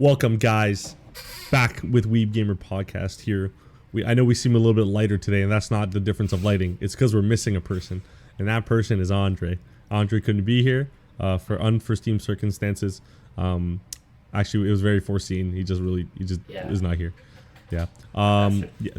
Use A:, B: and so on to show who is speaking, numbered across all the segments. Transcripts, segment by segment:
A: Welcome, guys, back with WeebGamerPodcast here. I know we seem a little bit lighter today, and that's not the difference of lighting. It's because we're missing a person, and that person is Andre. Andre couldn't be here for unforeseen circumstances. Actually, it was very foreseen. He just is not here. Yeah.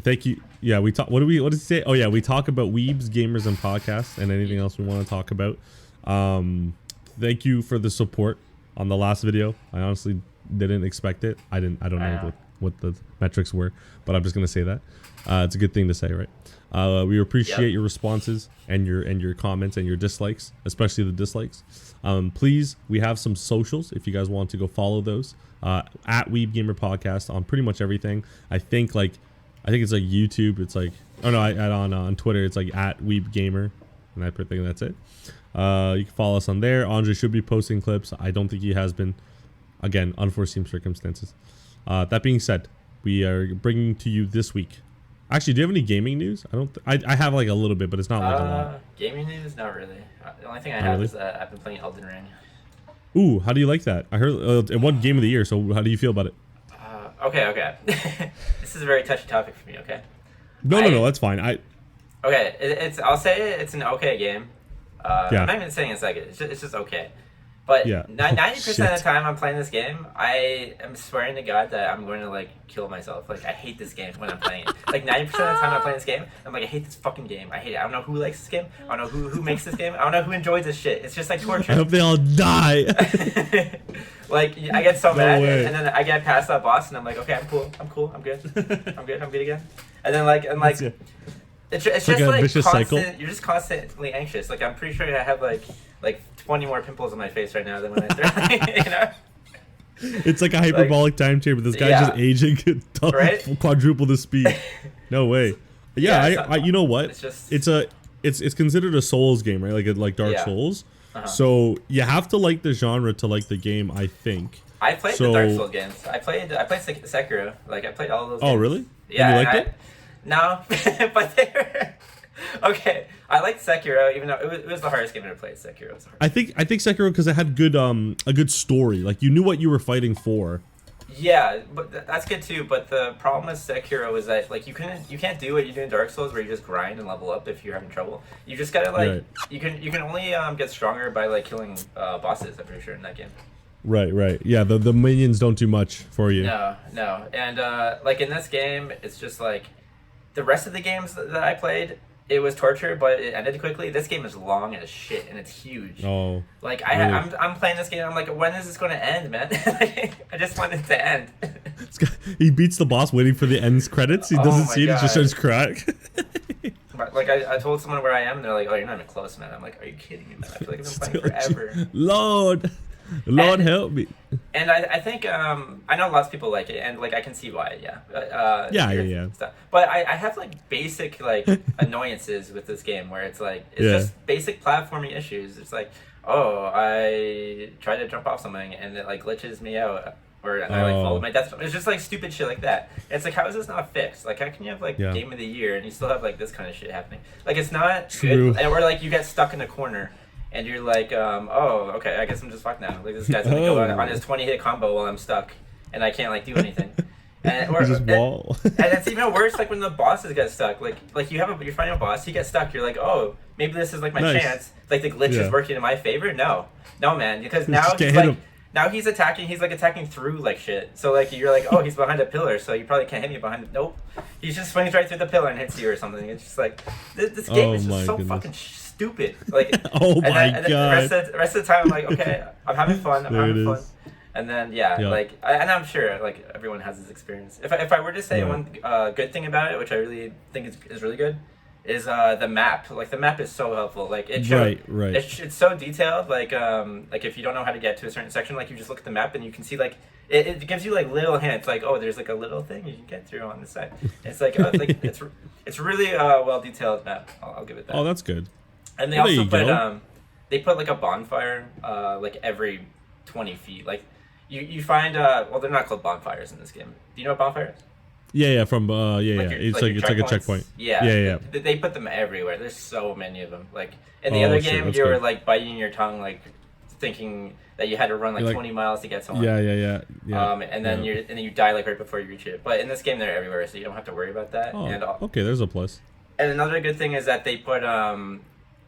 A: Thank you. Yeah, we talk. What did he say? Oh yeah, we talk about Weebs, gamers, and podcasts, and anything else we want to talk about. Thank you for the support on the last video. I honestly didn't expect it. I don't know what the metrics were, but I'm just gonna say that. It's a good thing to say, right? We appreciate your responses and your comments and your dislikes, especially the dislikes. Please, we have some socials if you guys want to go follow those. At WeebGamerPodcast on pretty much everything. I think it's like YouTube. It's like on Twitter it's like at WeebGamer, and I think that's it. You can follow us on there. Andre should be posting clips. I don't think he has been. Again, unforeseen circumstances. That being said, we are bringing to you this week. Actually, do you have any gaming news? I have like a little bit, but it's not like a lot.
B: Gaming news? Not really. The only thing I have is that I've been playing Elden Ring.
A: Ooh, how do you like that? I heard it won Game of the Year, so how do you feel about it?
B: Okay. This is a very touchy topic for me, okay?
A: No, that's fine.
B: I'll say it's an okay game. I'm not even saying it's like it's just okay. But 90% of the time I'm playing this game, I am swearing to God that I'm going to like kill myself. Like I hate this game when I'm playing it. Like 90% of the time I'm playing this game, I'm like I hate this fucking game. I hate it. I don't know who likes this game. I don't know who makes this game. I don't know who enjoys this shit. It's just like torture.
A: I hope they all die.
B: Like I get so mad, and then I get past that boss, and I'm like, okay, I'm cool, I'm good again. And then it's just like a vicious cycle. You're just constantly anxious. Like I'm pretty sure I have like 20 more pimples on my face right now than when I started. You know.
A: It's like a hyperbolic time chamber. This guy's just aging quadruple the speed. No way. Yeah, you know what? It's considered a Souls game, right? Like Dark Souls. So you have to like the genre to like the game, I think.
B: I played the Dark Souls games. I played Sekiro. Like I played all those.
A: Oh,
B: games.
A: Really?
B: Yeah.
A: And you liked it?
B: No, but they were okay. I liked Sekiro, even though it was the hardest game I ever played. Sekiro was hard.
A: I think Sekiro because it had a good story. Like you knew what you were fighting for. Yeah,
B: but that's good too. But the problem with Sekiro is that like you can't do what you do in Dark Souls where you just grind and level up if you're having trouble. You just gotta you can only get stronger by like killing bosses. I'm pretty sure in that game.
A: Right. Yeah, the minions don't do much for you.
B: No, and like in this game, it's just like. The rest of the games that I played, it was torture, but it ended quickly. This game is long as shit, and it's huge.
A: Oh.
B: Like, I'm playing this game, I'm like, when is this going to end, man? I just want it to end.
A: He beats the boss waiting for the end credits. He doesn't see it, he just starts crying.
B: Like, I told someone where I am, and they're like, oh, you're not even close, man. I'm like, are you kidding me, man? I feel like I've been playing forever.
A: Lord help me.
B: And I think I know lots of people like it, and like I can see why. Yeah. Stuff. But I have like basic like annoyances with this game where it's just basic platforming issues. It's like, oh, I try to jump off something and it like glitches me out, or I like fall to my death. It's just like stupid shit like that. It's like, how is this not fixed? Like, how can you have like Game of the Year and you still have like this kind of shit happening? Like, it's not good. Or like you get stuck in a corner. And you're like, oh, okay, I guess I'm just fucked now. Like, this guy's gonna go on his 20-hit combo while I'm stuck, and I can't, like, do anything. And it's even worse, like, when the bosses get stuck. Like you're fighting a boss, he gets stuck, you're like, oh, maybe this is, like, my chance. Like, the glitch is working in my favor? No, man, because now he's attacking through, like, shit. So, like, you're like, oh, he's behind a pillar, so you probably can't hit me behind it. Nope. He just swings right through the pillar and hits you or something. It's just like, this game is just so fucking stupid. Like,
A: God.
B: The rest of the time I'm like, okay, I'm having fun. And then like, and I'm sure like everyone has this experience. If I were to say one good thing about it, which I really think is really good, is the map. Like the map is so helpful. Like it showed, it's so detailed. Like if you don't know how to get to a certain section, like you just look at the map and you can see like it gives you like little hints. Like, oh, there's like a little thing you can get through on the side. It's like it's really well detailed map. I'll give it that.
A: Oh, that's good.
B: And they also put like a bonfire like every 20 feet. Like you find they're not called bonfires in this game. Do you know what bonfires?
A: Yeah, it's like a checkpoint.
B: Yeah. They put them everywhere. There's so many of them. Like in the other game, you were like biting your tongue, like thinking that you had to run like 20 miles to get somewhere.
A: Yeah.
B: And then you die like right before you reach it. But in this game, they're everywhere, so you don't have to worry about that.
A: Oh, okay, there's a plus.
B: And another good thing is that they put a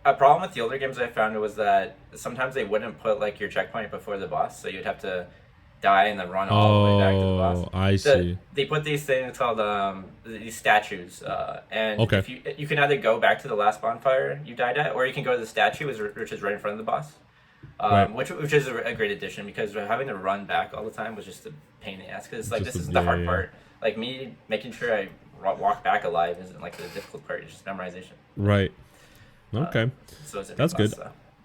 B: problem with the older games I found was that sometimes they wouldn't put like your checkpoint before the boss, so you'd have to die and then run all the way back to the boss.
A: I see.
B: They put these things called these statues, and
A: okay.
B: if you can either go back to the last bonfire you died at, or you can go to the statue, which is right in front of the boss. Which is a great addition, because having to run back all the time was just a pain in the ass. Because like this is the hard part. Like me making sure I walk back alive isn't like the difficult part. It's just memorization.
A: Right. Okay.
B: So
A: that's good.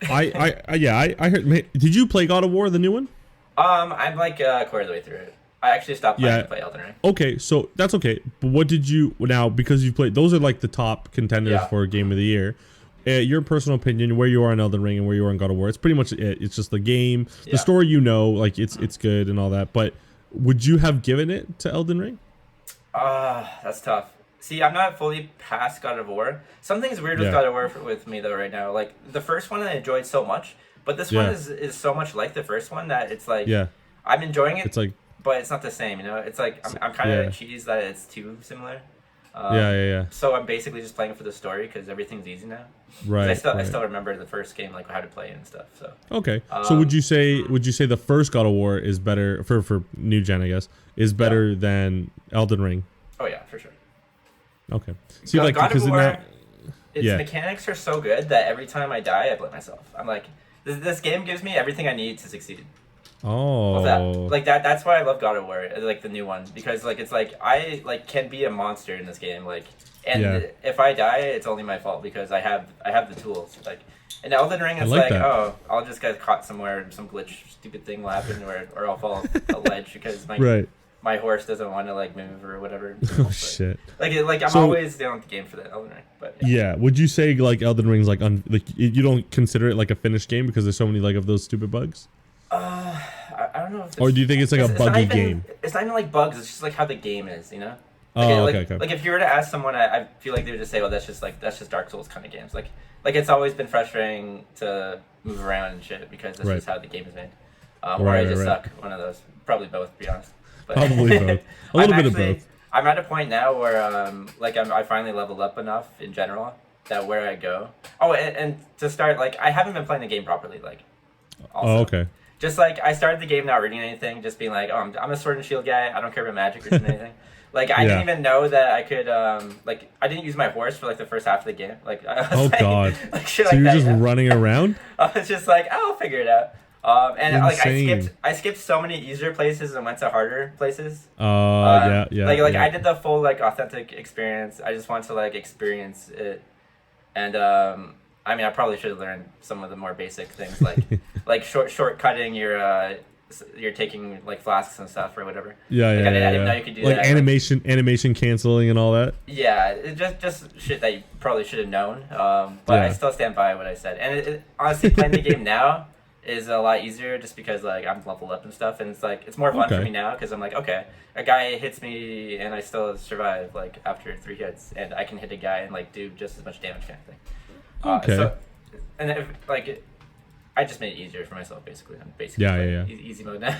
A: I heard. Did you play God of War, the new one?
B: I'm like a quarter of the way through it. I actually stopped playing to play Elden Ring.
A: Okay, so that's okay. But what did you now, because you played? Those are like the top contenders for Game of the Year. Your personal opinion, where you are in Elden Ring and where you are in God of War, it's pretty much it. It's just the game, the story, like it's good and all that. But would you have given it to Elden Ring?
B: That's tough. See, I'm not fully past God of War. Something's weird with God of War with me though right now. Like the first one I enjoyed so much, but this one is so much like the first one that it's like I'm enjoying it. It's like, but it's not the same. It's like I'm kind of cheesed that it's too similar. So I'm basically just playing for the story because everything's easy now. Right. I still remember the first game, like how to play and stuff. So okay.
A: So would you say the first God of War is better for new gen? I guess is better than Elden Ring.
B: Oh yeah, for sure.
A: Okay. See, like
B: God of War, its mechanics are so good that every time I die, I blame myself. I'm like, this game gives me everything I need to succeed.
A: Oh,
B: that's why I love God of War, like the new one, because like it's like I like can be a monster in this game, like, and if I die, it's only my fault because I have the tools. Like in Elden Ring, it's like I'll just get caught somewhere and some glitch, stupid thing will happen, or I'll fall off a ledge because my horse doesn't want to like move or whatever.
A: Shit.
B: Like I'm always down with the game for the Elden Ring, but
A: would you say like Elden Ring's like you don't consider it like a finished game because there's so many like of those stupid bugs?
B: I don't know.
A: Or do you think it's like a buggy game?
B: It's not even like bugs. It's just like how the game is, you know.
A: Okay.
B: Like if you were to ask someone, I feel like they would just say, "Well, that's just Dark Souls kind of games." Like it's always been frustrating to move around and shit because that's just how the game is made. Or I just suck. One of those. Probably both, to be honest. But
A: probably both. A little bit of both.
B: I'm at a point now where I finally leveled up enough in general that where I go. Oh, and to start, like I haven't been playing the game properly. Like. Also.
A: Okay.
B: Just like I started the game not reading anything, just being like, I'm a sword and shield guy. I don't care about magic or anything. Like I didn't even know that I could. Like I didn't use my horse for like the first half of the game. Like
A: God.
B: Like shit
A: so
B: like
A: you're
B: that,
A: just running around?
B: I was just like, I'll figure it out. And insane. Like I skipped so many easier places and went to harder places.
A: Like
B: I did the full like authentic experience. I just want to like experience it, and I mean, I probably should have learned some of the more basic things, like like shortcutting you're taking like flasks and stuff or whatever. I didn't know you could do
A: like
B: that.
A: Animation canceling and all that.
B: Yeah, just shit that you probably should have known. But I still stand by what I said. And honestly, playing the game now is a lot easier just because like I'm leveled up and stuff, and it's more fun for me now because I'm like, okay, a guy hits me and I still survive like after 3 hits, and I can hit a guy and like do just as much damage kind of thing. I just made it easier for myself basically. I'm basically easy mode now.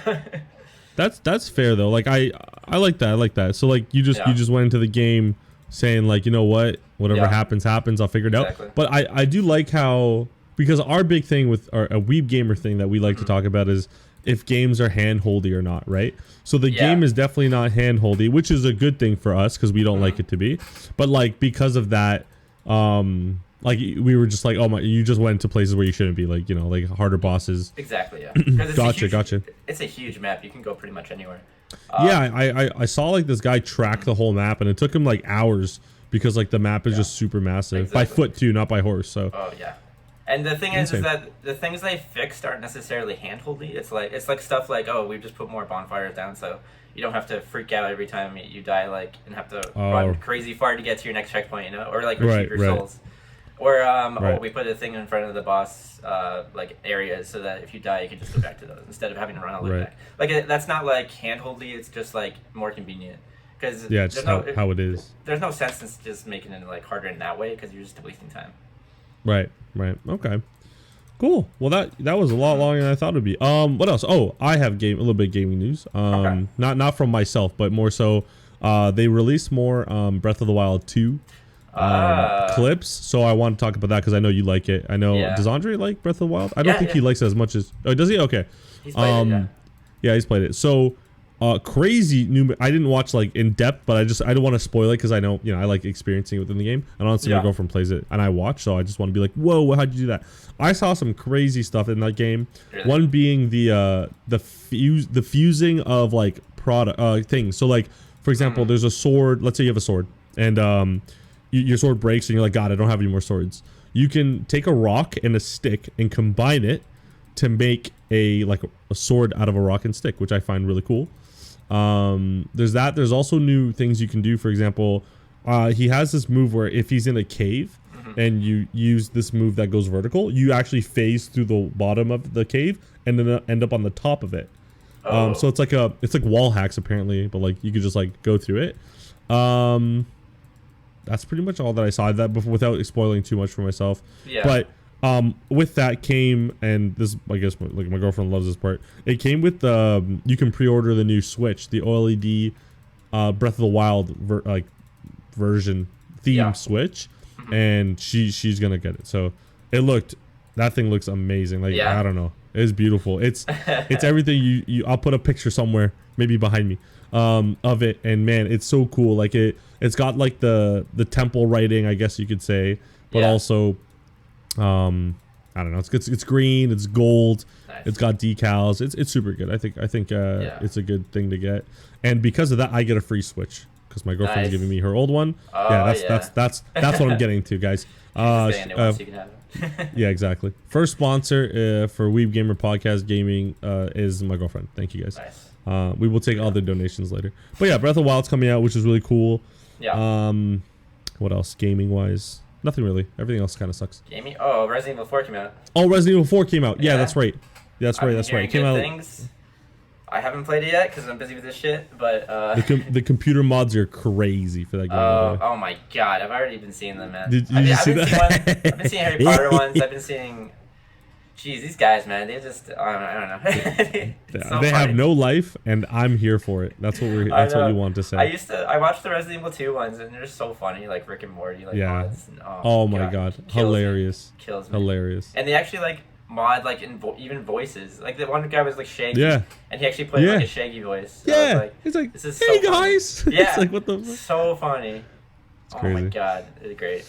A: That's fair though. Like I like that. I like that. So like you just went into the game saying like, you know what, whatever happens. I'll figure it out. But I do like how, because our big thing with a Weeb Gamer thing that we like to talk about is if games are hand-holdy or not, right? So the game is definitely not hand-holdy, which is a good thing for us because we don't like it to be. But like because of that, like we were just like, oh my, you just went to places where you shouldn't be, like, you know, like harder bosses.
B: Exactly, yeah.
A: Gotcha.
B: It's a huge map. You can go pretty much anywhere.
A: I saw like this guy track the whole map, and it took him like hours because like the map is just super massive by foot too, not by horse. So.
B: Oh yeah. And the thing is that the things they fixed aren't necessarily handholdy. It's like stuff like, oh, we just put more bonfires down, so you don't have to freak out every time you die, like, and have to run crazy far to get to your next checkpoint, you know, or like retrieve your souls. Or we put a thing in front of the boss, like areas, so that if you die, you can just go back to those instead of having to run all the way back. Like that's not like handholdy. It's just like more convenient. Because
A: it's just how it is.
B: There's no sense in just making it like harder in that way because you're just wasting time.
A: Right. Okay. Cool. Well, that was a lot longer than I thought it would be. What else? Oh, I have a little bit of gaming news.
B: Okay.
A: Not from myself, but more so, they released more Breath of the Wild 2 clips. So I want to talk about that because I know you like it. I know. Does Andre like Breath of the Wild? I don't think he likes it as much as. Oh, does he? Okay.
B: He's played it,
A: yeah, he's played it. So. Crazy new. I didn't watch like in depth, but I don't want to spoil it because I know I like experiencing it within the game. And honestly, my girlfriend plays it, and I watch, so I just want to be like, whoa, how'd you do that? I saw some crazy stuff in that game. Really? One being the fusing of like product things. So like for example, there's a sword. Let's say you have a sword, and your sword breaks, and you're like, God, I don't have any more swords. You can take a rock and a stick and combine it to make a sword out of a rock and stick, which I find really cool. There's that. There's also new things you can do. For example, he has this move where if he's in a cave and you use this move that goes vertical, you actually phase through the bottom of the cave and then end up on the top of it. So it's like wall hacks apparently, but like you could just like go through it. That's pretty much all that I saw that before, without spoiling too much for myself. Yeah. But with that came, and this, I guess, like my girlfriend loves this part. It came with you can pre-order the new Switch, the OLED Breath of the Wild version theme Switch, and she's gonna get it. So that thing looks amazing. Like I don't know, it's beautiful. It's everything I'll put a picture somewhere, maybe behind me, of it, and man, it's so cool. Like it's got like the temple writing, I guess you could say, but also. I don't know. It's green. It's gold. Nice. It's got decals. It's super good. I think it's a good thing to get. And because of that, I get a free Switch because my girlfriend's giving me her old one. Oh, that's what I'm getting to, guys. Yeah, exactly. First sponsor for WeebGamerPodcast Gaming is my girlfriend. Thank you, guys. Nice. We will take all the donations later. But yeah, Breath of the Wild's coming out, which is really cool. Yeah. What else? Gaming wise. Nothing really. Everything else kind of sucks.
B: Gaming? Oh, Resident Evil 4 came out.
A: Oh, Resident Evil 4 came out. Yeah, that's right. That's right. It came out.
B: Things. I haven't played it yet because I'm busy with this shit. But
A: the computer mods are crazy for that game.
B: Oh my god! I've already been seeing them, man.
A: Did you see
B: that? I've been seeing Harry Potter ones. I've been seeing. Jeez, these guys, man, they just I don't know.
A: They have no life, and I'm here for it. That's what what you want to say.
B: I watched the Resident Evil 2 ones, and they're just so funny, like Rick and Morty, like mods. And,
A: oh my god. Hilarious.
B: Kills me.
A: Hilarious.
B: And they actually like mod like even voices. Like the one guy was like Shaggy, and he actually played like a Shaggy voice. So I was like,
A: he's like,
B: this is
A: hey
B: so
A: guys.
B: Funny. Yeah,
A: it's like what the
B: so funny. Oh my god, it's great.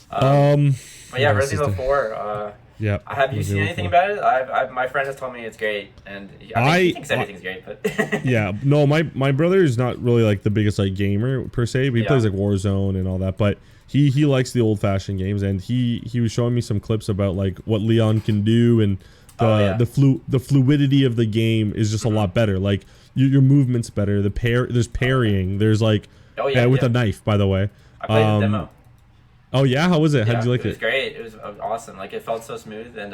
B: But yeah, Resident Evil 4.
A: Yeah.
B: Have you seen anything about it? My friend has told me it's great, and he thinks everything's great. But
A: yeah, no, my brother is not really like the biggest like gamer per se, but he plays like Warzone and all that. But he likes the old fashioned games, and he was showing me some clips about like what Leon can do, and the fluidity of the game is just a lot better. Like your movement's better. There's parrying. There's like with a knife, by the way.
B: I played the demo.
A: Oh yeah, how was it? How did you like it?
B: It was great. It was awesome. Like it felt so smooth, and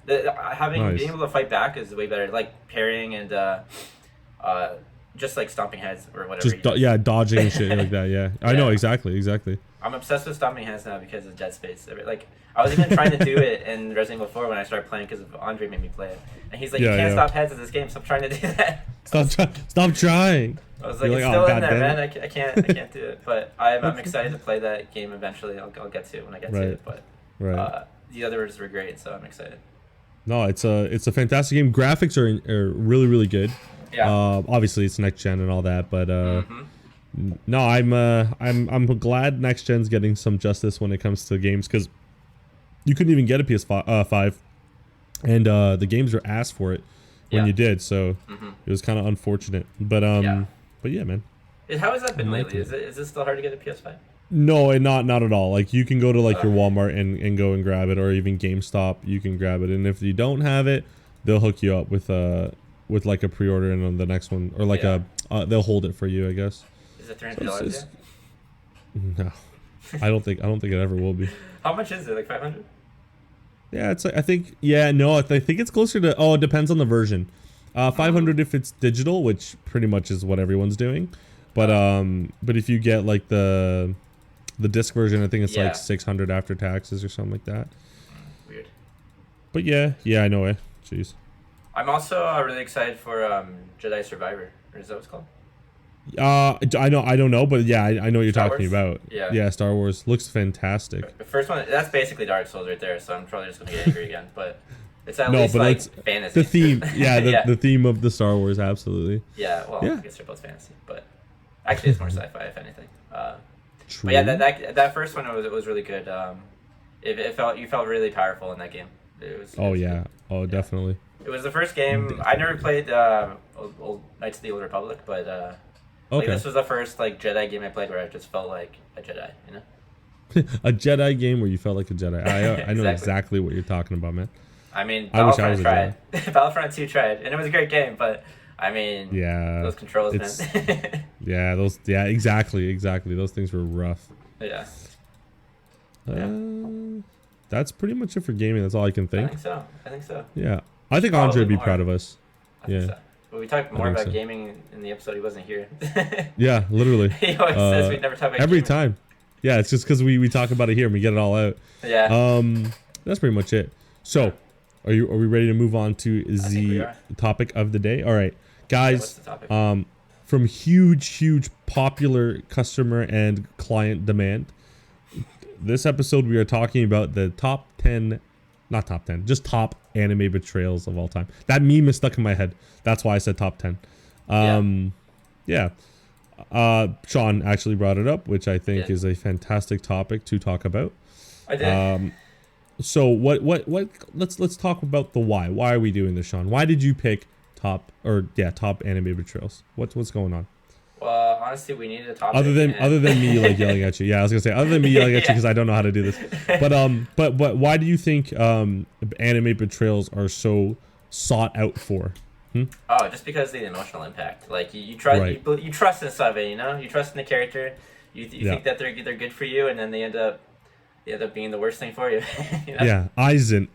B: being able to fight back is way better. Like parrying and just like stomping heads or whatever.
A: Just dodging and shit like that. Yeah, I know exactly.
B: I'm obsessed with stomping heads now because of Dead Space. Like I was even trying to do it in Resident Evil 4 when I started playing because Andre made me play it, and he's like, "You can't stop heads in this game. Stop trying to do that.
A: Stop trying."
B: I was like, it's still in there, man. I can't do it. But I'm excited to play that game eventually. I'll get to it when I get to it. But the others were great, so I'm excited.
A: No, it's a fantastic game. Graphics are really, really good. Yeah. Obviously it's next gen and all that, but no, I'm glad next gen's getting some justice when it comes to games, because you couldn't even get a PS5, and the games were asked for it when you did, so it was kind of unfortunate. But yeah, man.
B: How has that been lately? Is it still hard to get a PS5?
A: No, and not at all. Like you can go to like your Walmart and go and grab it, or even GameStop, you can grab it. And if you don't have it, they'll hook you up with like a pre-order and on the next one, or like they'll hold it for you, I guess.
B: Is it $300?
A: No, I don't think it ever will be.
B: How much is it? Like 500?
A: Yeah, it's like, I think it's closer to, it depends on the version. 500 if it's digital, which pretty much is what everyone's doing. But if you get like the disc version, I think it's like 600 after taxes or something like that.
B: Weird.
A: But yeah, I know it. Jeez.
B: I'm also really excited for Jedi Survivor. Or is that what it's called?
A: I don't know, but yeah, I know what you're
B: Star
A: talking
B: Wars?
A: about.
B: Yeah,
A: Star Wars looks fantastic.
B: The first one, that's basically Dark Souls right there, so I'm probably just going to get angry again. But it's at
A: No,
B: least
A: but
B: like
A: it's
B: fantasy.
A: the theme. Yeah,
B: Yeah.
A: the theme of the Star Wars, absolutely.
B: Yeah, well,
A: Yeah.
B: I guess they're both fantasy, but actually it's more sci-fi if anything.
A: True.
B: But yeah, that first one was really good. You felt really powerful in that game. It was
A: yeah.
B: good.
A: Oh, definitely.
B: It was the first game I never played. Old Knights of the Old Republic, but like, this was the first like Jedi game I played where I just felt like a Jedi. You know.
A: A Jedi game where you felt like a Jedi. I know
B: Exactly.
A: exactly what you're talking about, man.
B: I mean,
A: I wish I
B: Battlefront
A: was a
B: tried. Battlefront 2 tried, and it was a great game, but I mean, those controls, man.
A: Exactly. Those things were rough.
B: Yeah.
A: That's pretty much it for gaming. That's all I can think.
B: I think so.
A: Yeah. I think Andre would be proud of us.
B: I think so. But we talked more about gaming in the episode he wasn't here.
A: Yeah, literally.
B: He always says we never talk about
A: every
B: gaming.
A: time. Yeah, it's just because we talk about it here and we get it all out.
B: Yeah.
A: That's pretty much it. So, are we ready to move on to the topic of the day? All right, guys.
B: What's the topic?
A: From huge popular customer and client demand, this episode we are talking about the top 10, not top 10, just top anime betrayals of all time. That meme is stuck in my head. That's why I said top 10. Yeah. Sean actually brought it up, which I think is a fantastic topic to talk about.
B: I did.
A: So what let's talk about the why. Why are we doing this, Sean? Why did you pick top anime betrayals? What's going on?
B: Well, honestly, we needed a topic.
A: Other than me like yelling at you. Yeah, I was gonna say other than me yelling at you because I don't know how to do this. But why do you think anime betrayals are so sought out for?
B: Oh, just because of the emotional impact. Like you trust in somebody, you know? You trust in the character. You think that they're good for you, and then they end up being the worst thing for you. You know?
A: Yeah, Aizen.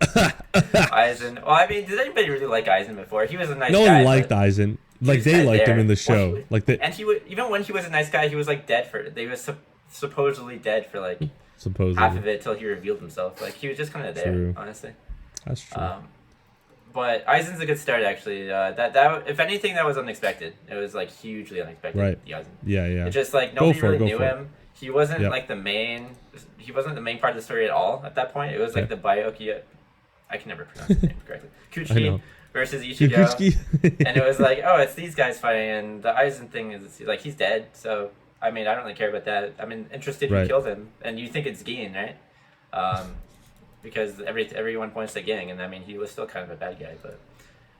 B: Aizen. Well, I mean, did anybody really like Aizen before? He was a nice guy.
A: No one liked Aizen. Like they liked him in the show.
B: And even when he was a nice guy, he was like dead for it. They was supposedly dead for like half of it till he revealed himself. Like he was just kind of there, honestly.
A: That's true.
B: But Aizen's a good start, actually. That if anything, that was unexpected. It was like hugely unexpected.
A: Right.
B: The Aizen.
A: Yeah.
B: It's just like nobody really knew him. He wasn't like the main. He wasn't the main part of the story at all at that point. It was like the Byakuya. I can never pronounce his name correctly. Kuchiki versus Ichigo. And it was like, oh, it's these guys fighting, and the Aizen thing is like he's dead. So I mean, I don't really care about that. I'm interested who killed him, and you think it's Gin, right? Because everyone points to Ging, and I mean he was still kind of a bad guy, but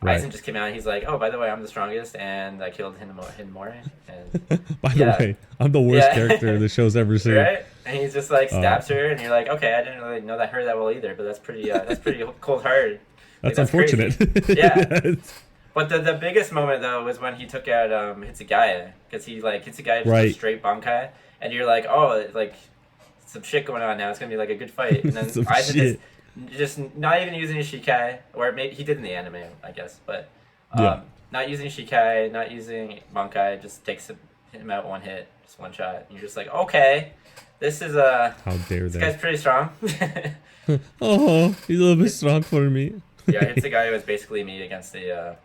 B: Aizen just came out and he's like, oh, by the way, I'm the strongest, and I killed Hinmori. And
A: by the way, I'm the worst character the show's ever seen.
B: Right? And he's just like stabs her, and you're like, okay, I didn't really know her that well either, but that's pretty cold hearted.
A: That's unfortunate.
B: Yeah. But the biggest moment though was when he took out Hitsugaya, because Hitsugaya just straight Bankai, and you're like, oh, like some shit going on now. It's gonna be like a good fight, and then Aizen just not even using his Shikai, or maybe he did in the anime, I guess, but not using Shikai, not using Bankai, just takes him out one hit, just one shot, and you're just like, okay, this is
A: how dare
B: this guy's pretty strong.
A: Oh, he's a little bit strong for me.
B: Yeah, Hitsugaya was basically me against a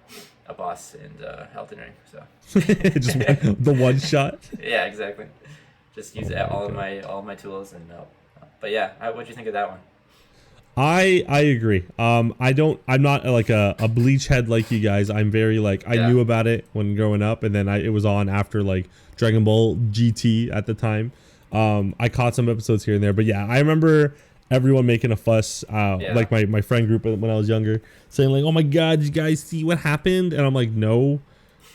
B: boss in Elden Ring, so
A: just the one shot.
B: Yeah, exactly. Just use all of my tools and but yeah, what'd you think of that one?
A: I agree. I'm not like a Bleach head like you guys. I'm very I knew about it when growing up, and then it was on after like Dragon Ball GT at the time. I caught some episodes here and there, but yeah, I remember everyone making a fuss, like my friend group when I was younger, saying like, oh my god, did you guys see what happened? And I'm like, no.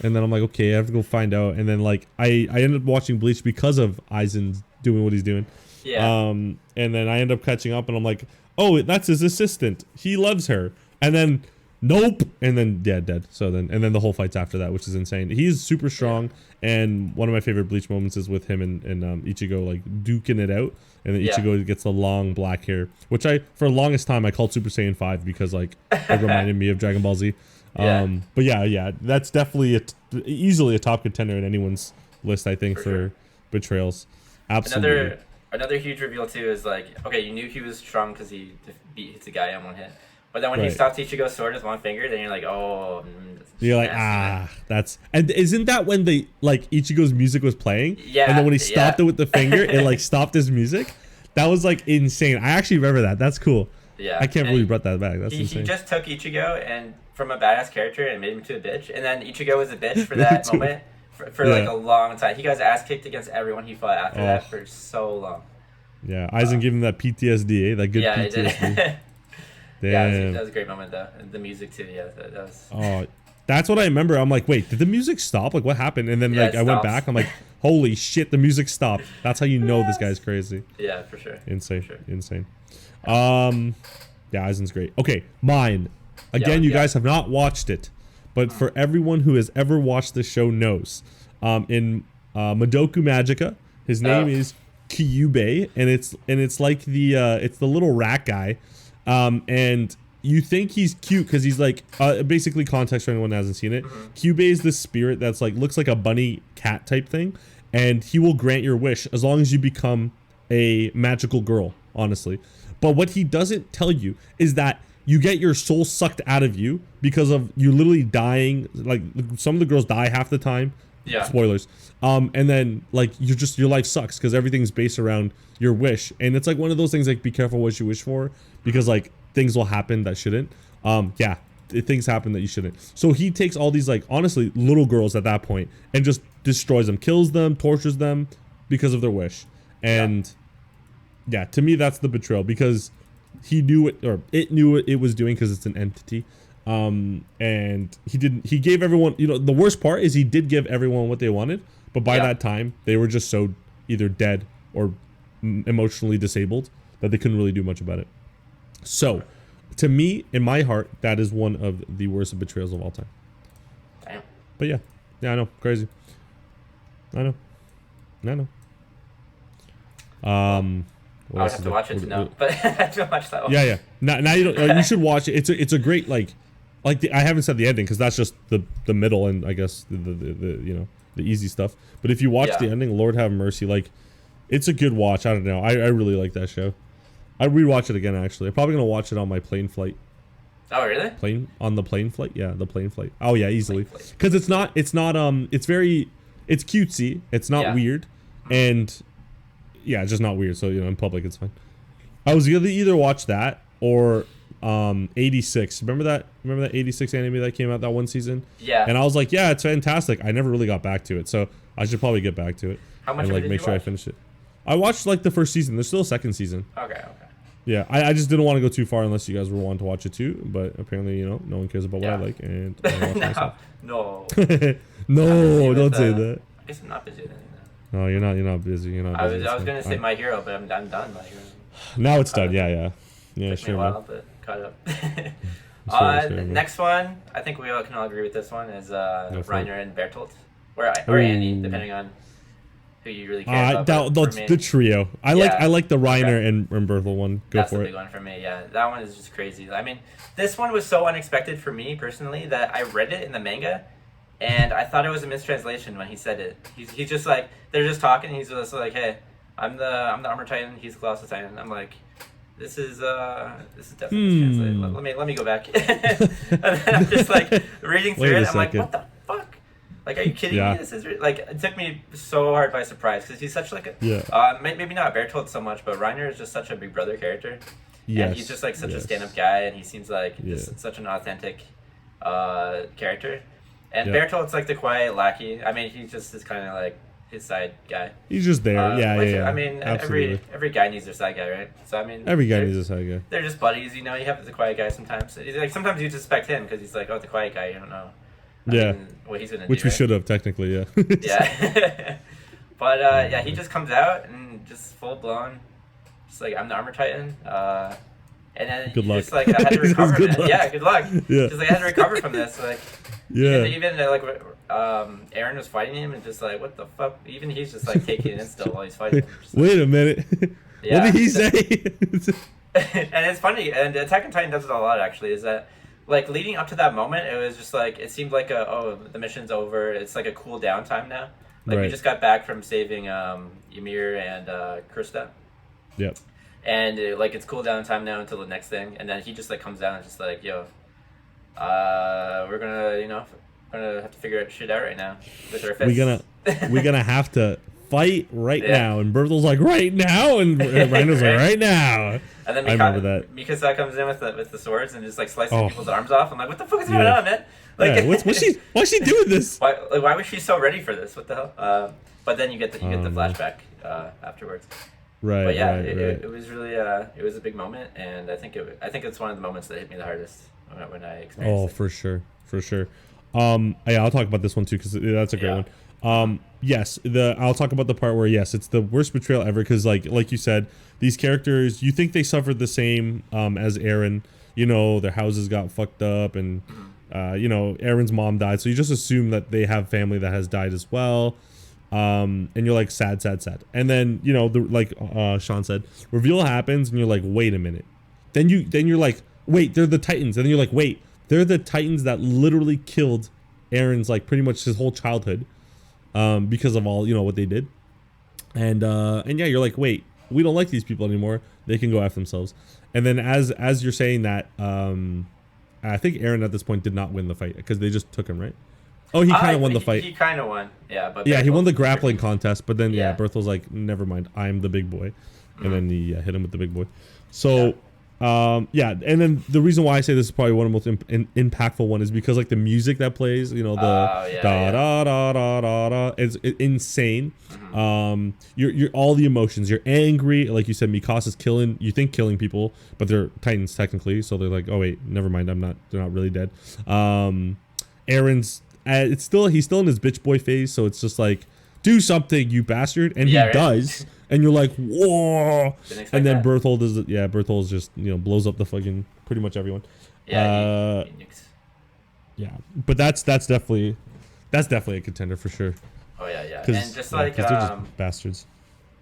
A: And then I'm like, okay, I have to go find out. And then like I ended up watching Bleach because of Aizen doing what he's doing.
B: Yeah.
A: And then I end up catching up, and I'm like, oh, that's his assistant. He loves her. And then nope. And then dead. So then the whole fight's after that, which is insane. He's super strong, and one of my favorite Bleach moments is with him and Ichigo like duking it out, and then Ichigo gets the long black hair, which for the longest time I called Super Saiyan 5 because like it reminded me of Dragon Ball Z. But yeah, that's definitely easily a top contender in anyone's list, I think, for betrayals. Absolutely.
B: Another huge reveal too is like, okay, you knew he was strong because he beat Hitsugaya in one hit, But then when he stops Ichigo's sword with one finger, then you're like, oh.
A: You're like, that's. And isn't that when they like Ichigo's music was playing?
B: Yeah.
A: And then when he stopped it with the finger, it like stopped his music. That was like insane. I actually remember that. That's cool.
B: Yeah.
A: I can't believe you brought that back. That's insane.
B: He just took Ichigo and from a badass character and made him to a bitch, and then Ichigo was a bitch for that moment for like a long time. He got his ass kicked against everyone he fought after that for so long.
A: Yeah, Aizen gave him that PTSD, that good PTSD.
B: Damn. Yeah, that was a great moment though. And the music too. Yeah, that was.
A: Oh, that's what I remember. I'm like, wait, did the music stop? Like, what happened? And then like I went back. I'm like, holy shit, the music stopped. That's how you know this guy's crazy.
B: Yeah, for sure.
A: Insane, insane. Yeah, Aizen's great. Okay, mine. Again, you guys have not watched it, but for everyone who has ever watched the show knows, in Madoka Magica, his name is Kyubei, and it's like it's the little rat guy, and you think he's cute because he's like basically, context for anyone who hasn't seen it. Kyubei is this spirit that's like looks like a bunny cat type thing, and he will grant your wish as long as you become a magical girl, honestly. But what he doesn't tell you is that you get your soul sucked out of you because of you literally dying. Like some of the girls die half the time.
B: Yeah.
A: Spoilers. And then like your life sucks because everything's based around your wish. And it's like one of those things like be careful what you wish for because like things will happen that shouldn't. Things happen that you shouldn't. So he takes all these like honestly little girls at that point and just destroys them, kills them, tortures them because of their wish. And yeah, to me that's the betrayal because he knew it, or it knew what it was doing because it's an entity. And he gave everyone, the worst part is he did give everyone what they wanted, but by that time they were just so either dead or emotionally disabled that they couldn't really do much about it. So to me, in my heart, that is one of the worst betrayals of all time.
B: Damn.
A: But yeah, I know, crazy. I know.
B: I would have to watch it to know, but I have to watch that one.
A: Yeah. Now you don't. You should watch it. It's a great I haven't said the ending because that's just the middle and I guess the easy stuff. But if you watch the ending, Lord have mercy, like it's a good watch. I don't know. I really like that show. I'd rewatch it again actually. I'm probably gonna watch it on my plane flight.
B: Oh really?
A: On the plane flight? Yeah, the plane flight. Oh yeah, easily. Because it's cutesy. It's not weird, and yeah, it's just not weird. So in public it's fine. I was gonna either watch that or 86. Remember that 86 anime that came out that one season?
B: Yeah.
A: And I was like, yeah, it's fantastic. I never really got back to it, so I should probably get back to it.
B: How much
A: and
B: did you
A: make sure
B: watch?
A: I finish it. I watched like the first season. There's still a second season.
B: Okay.
A: Yeah, I just didn't want to go too far unless you guys were wanting to watch it too. But apparently, no one cares about what I like, and I watch myself.
B: No,
A: don't say that.
B: I guess I'm not busy then.
A: No, you're not busy.
B: I was gonna say My Hero, but I'm done. My Hero.
A: Now it's done. Yeah.
B: Took me a while, but caught up. Next one, I think we all can all agree with this one is Reiner and Bertolt, or Annie, depending on who you really care about.
A: The trio. I like the Reiner and Bertolt one.
B: That's the big one for me. Yeah, that one is just crazy. I mean, this one was so unexpected for me personally that I read it in the manga. And I thought it was a mistranslation when he said it. He's just like, they're just talking. He's just like, hey, I'm the Armor Titan. He's the Colossal Titan. I'm like, this is definitely mistranslated. Let me go back. And then I'm just like reading through it. I'm like, what the fuck? Like, are you kidding me? This is like, it took me so hard by surprise because he's such like a maybe not Bertolt so much, but Reiner is just such a big brother character. Yes. And he's just like such a stand-up guy, and he seems like just such an authentic character. And Bertolt's like the quiet lackey. I mean, he just is kind of like his side guy.
A: He's just there.
B: I mean, every guy needs their side guy, right? So I mean,
A: every guy needs a side guy.
B: They're just buddies, You have the quiet guy sometimes. Sometimes you suspect him because he's like, oh, the quiet guy. You don't know. I mean, what he's gonna do.
A: Which we should have technically, yeah.
B: Yeah. But he just comes out and just full blown, just like I'm the Armor Titan. And then
A: good luck.
B: Just like I had to recover.
A: Good luck.
B: Yeah, good luck.
A: Yeah.
B: Just like I had to recover from this. Like even like Aaron was fighting him and just like what the fuck. Even he's just like taking it in still while he's fighting him.
A: Wait a minute. What did he say?
B: And it's funny. And Attack on Titan does it a lot actually. Is that like leading up to that moment, it was just like it seemed like the mission's over. It's like a cool down time now. Like we just got back from saving Ymir and Krista.
A: Yep.
B: and it's cooldown time now until the next thing, and then he just like comes down and just like, yo, we're gonna have to figure shit out right now with our fists.
A: We're gonna have to fight right now, and Berthel's like right now, and Rhino's like right now.
B: And then
A: I remember that.
B: Mikasa comes in with the swords and just like slicing people's arms off. I'm like, what the fuck is going on, man? Like,
A: why's she doing this?
B: Why was she so ready for this? What the hell? But then you get the flashback afterwards.
A: Right.
B: But yeah,
A: right.
B: It was really it was a big moment, and I think it's one of the moments that hit me the hardest when I experienced it.
A: For sure. I'll talk about this one too because that's a great one. Yes, I'll talk about the part where it's the worst betrayal ever because like you said, these characters, you think they suffered the same as Eren. You know, their houses got fucked up, and Eren's mom died, so you just assume that they have family that has died as well. And you're like sad, and then like Sean said, reveal happens, and you're like, wait a minute. Then you're like, wait, they're the Titans, and then you're like, wait, they're the Titans that literally killed Eren's like pretty much his whole childhood. Because of all what they did, and you're like, wait, we don't like these people anymore. They can go after themselves. And then as you're saying that, I think Eren at this point did not win the fight because they just took him, right? Oh, he kind of won the fight.
B: He kind of won, but
A: he won the grappling contest. But then Berthel's like, never mind, I'm the big boy, and then he hit him with the big boy. So. And then the reason why I say this is probably one of the most impactful one is because like the music that plays, the da da da da da da, it's insane. You're all the emotions. You're angry, like you said. Mikasa's killing people, but they're Titans technically, so they're like, oh wait, never mind, they're not really dead. Eren's he's still in his bitch boy phase, so it's just like, do something, you bastard, and he does. And you're like, whoa! And then Berthold just blows up the fucking pretty much everyone. Yeah, but that's definitely a contender for sure.
B: Oh yeah. And just like
A: they're just bastards.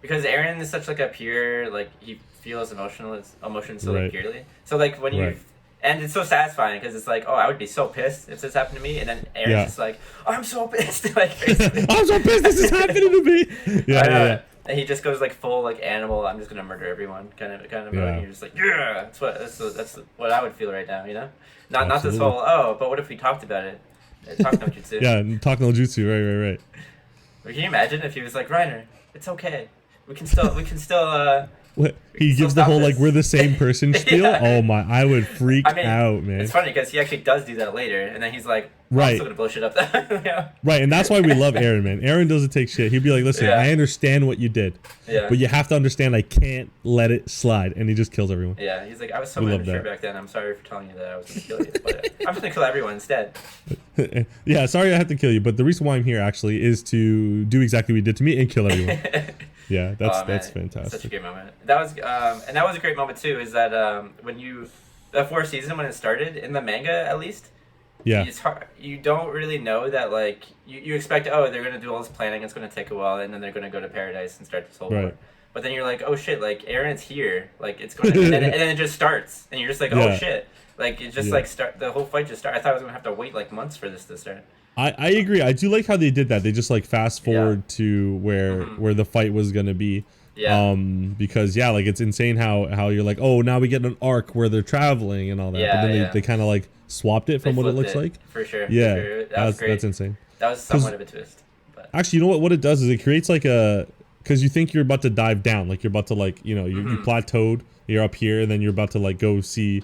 B: Because Eren is such like a pure he feels emotions so like purely. So like when you and it's so satisfying because it's like, oh, I would be so pissed if this happened to me, and then Eren's just like, oh, I'm so pissed, like
A: I'm so pissed this is happening to me. Yeah.
B: And he just goes like full like animal. I'm just gonna murder everyone, kind of. And you're just like, yeah, that's what I would feel right now, Not this whole but what if we talked about it? Talk no jutsu.
A: Yeah, talk no jutsu. Right.
B: Can you imagine if he was like, Reiner, it's okay. We can still.
A: What? He gives the whole, like, we're the same person spiel? Yeah. Oh, my. I would freak out, man.
B: It's funny because he actually does do that later, and then he's like, I'm still going to blow shit up. Yeah.
A: Right, and that's why we love Eren, man. Eren doesn't take shit. He'd be like, listen, I understand what you did, but you have to understand I can't let it slide, and he just kills everyone.
B: Yeah, he's like, I was so immature back then. I'm sorry for telling you that I was going to kill you, but I'm just going to kill everyone instead.
A: Yeah, sorry I have to kill you, but the reason why I'm here, actually, is to do exactly what you did to me and kill everyone. Yeah, that's fantastic.
B: Such a great moment. That was and that was a great moment too. Is that when the fourth season when it started in the manga at least, it's hard. You don't really know that like you expect they're gonna do all this planning. It's gonna take a while, and then they're gonna go to paradise and start this whole war. But then you're like, oh shit, like Eren's here, like it's going, and then it just starts, and you're just like, oh shit, like it just like the whole fight just started. I thought I was gonna have to wait like months for this to start.
A: I agree. I do like how they did that. They just like fast forward to where the fight was gonna be. Yeah. Because like it's insane how you're like, oh, now we get an arc where they're traveling and all that.
B: Yeah,
A: but then they kind of like swapped it from what it looks like.
B: For sure.
A: Yeah.
B: For sure. That was great.
A: That's insane.
B: That was somewhat of a twist. But.
A: Actually, you know what it does is it creates like because you think you're about to dive down, like you're about to like you plateaued, you're up here, and then you're about to like go see